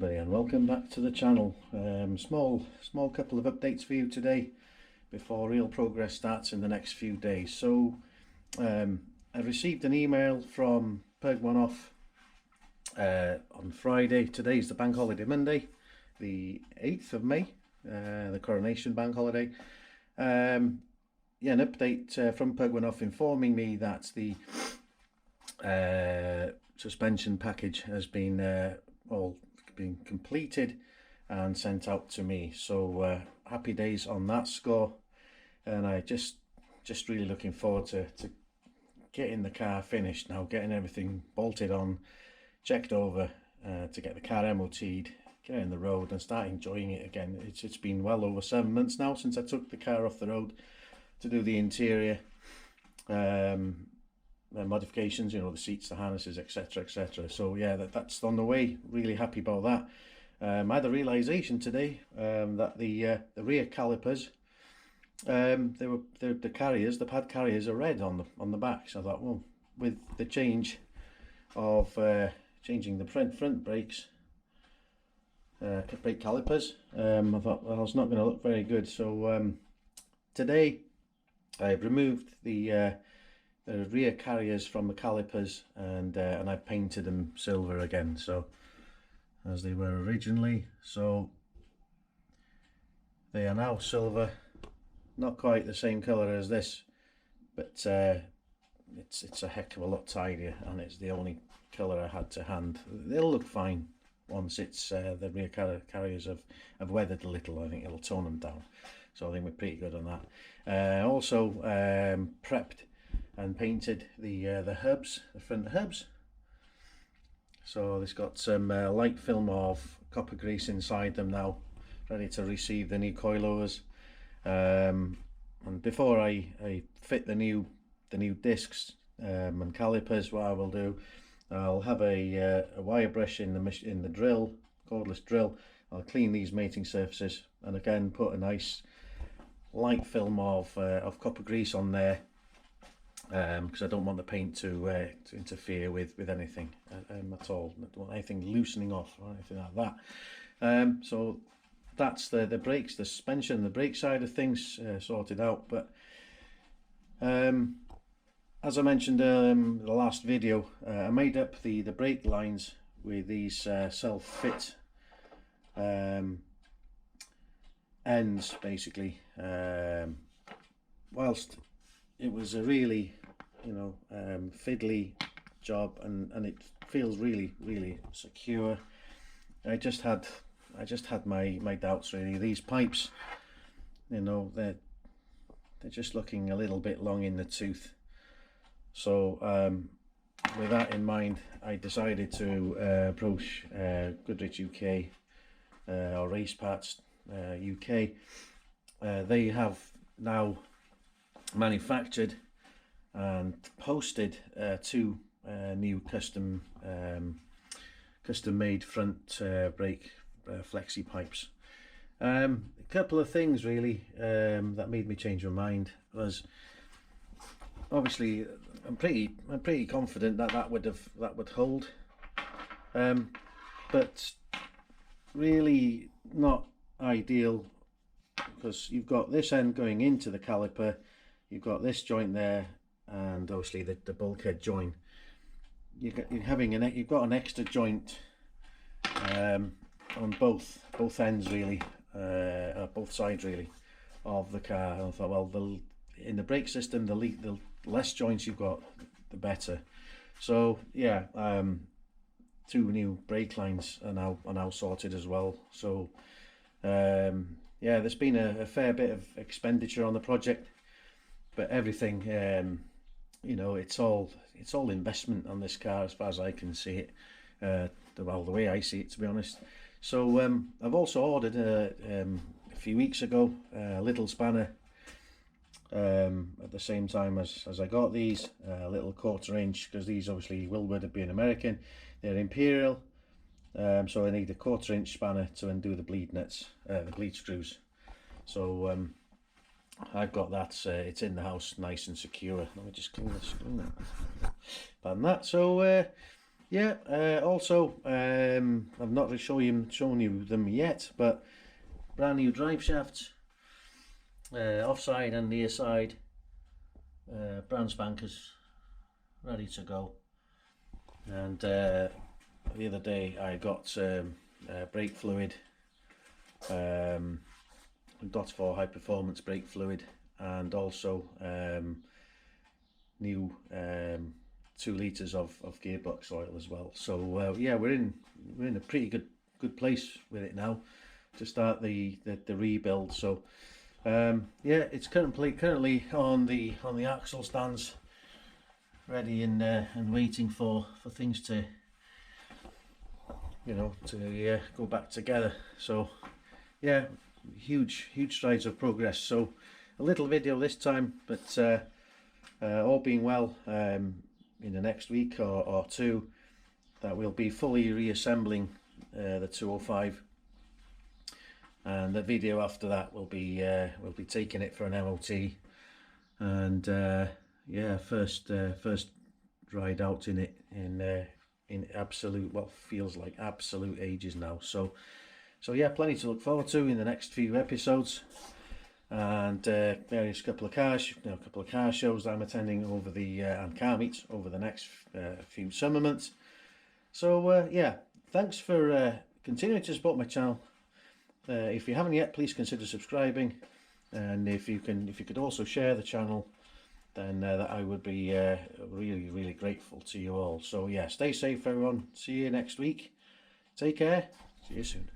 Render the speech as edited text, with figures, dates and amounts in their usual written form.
everybody, and welcome back to the channel. Small couple of updates for you today before real progress starts in the next few days. So I received an email from Peg One Off on Friday. Today's the bank holiday Monday, the 8th of May, the coronation bank holiday. An update from Peg One Off informing me that the suspension package has been been completed and sent out to me. So happy days on that score, and I just really looking forward to getting the car finished now, getting everything bolted on, checked over, to get the car MOT'd, get it in the road and start enjoying it again. It's been well over 7 months now since I took the car off the road to do the interior modifications, you know, the seats, the harnesses, etc, etc. So yeah, that's on the way. Really happy about that. I had a realization today that the rear calipers, the carriers, the pad carriers are red on the back. So I thought, well, with the change of changing the front brakes, brake calipers, I thought, well, it's not going to look very good. So today I've removed the rear carriers from the calipers, and I painted them silver again, so as they were originally. So they are now silver, not quite the same color as this, but it's a heck of a lot tidier, and it's the only color I had to hand. They'll look fine once it's the rear carriers have weathered a little. I think it'll tone them down, so I think we're pretty good on that. Also prepped and painted the hubs, the front hubs. So it's got some light film of copper grease inside them now, ready to receive the new coilovers. And before I fit the new discs and calipers, what I will do, I'll have a wire brush in the drill, cordless drill. I'll clean these mating surfaces, and again put a nice light film of copper grease on there, because I don't want the paint to interfere with anything at all. I don't want anything loosening off or anything like that. So that's the brakes, the suspension, the brake side of things sorted out. But as I mentioned in the last video, I made up the brake lines with these self-fit ends, basically. Whilst it was a really, fiddly job, and it feels really secure, I just had my doubts really. These pipes, they're just looking a little bit long in the tooth. So with that in mind, I decided to approach Goodridge UK or Race Parts UK. They have now manufactured and posted two new custom made front brake flexi pipes. A couple of things really that made me change my mind was, obviously I'm pretty confident that would hold, but really not ideal, because you've got this end going into the caliper, you've got this joint there, and obviously the bulkhead joint. You've got an extra joint on both ends really, both sides really of the car. And I thought, well, in the brake system, the less joints you've got, the better. So yeah, two new brake lines are now sorted as well. So yeah, there's been a fair bit of expenditure on the project, but everything, it's all investment on this car as far as I can see it, the way I see it, to be honest. So I've also ordered a few weeks ago a little spanner at the same time as I got these, a little 1/4 inch, because these obviously Wilwood, being American, they're imperial, so I need a 1/4 inch spanner to undo the bleed nuts, the bleed screws. So I've got that. It's in the house, nice and secure. Let me just clean the screen. Pardon that. So yeah, also I've not really shown you them yet, but brand new drive shafts, offside and near side, brand spankers, ready to go. And the other day I got brake fluid, DOT4 high performance brake fluid, and also new 2 litres of gearbox oil as well. So yeah, we're in a pretty good place with it now to start the rebuild. So yeah, it's currently on the axle stands, ready and waiting for things to, you know, to go back together. So yeah, huge strides of progress. So a little video this time, but all being well, in the next week or two, that we'll be fully reassembling the 205, and the video after that will be we'll be taking it for an MOT, and yeah, first ride out in it in absolute, well, feels like absolute ages now. So yeah, plenty to look forward to in the next few episodes, and various couple of car shows that I'm attending over the and car meets over the next few summer months. So yeah, thanks for continuing to support my channel. If you haven't yet, please consider subscribing, and if you could also share the channel, then that I would be really grateful to you all. So yeah, stay safe everyone, see you next week, take care, see you soon.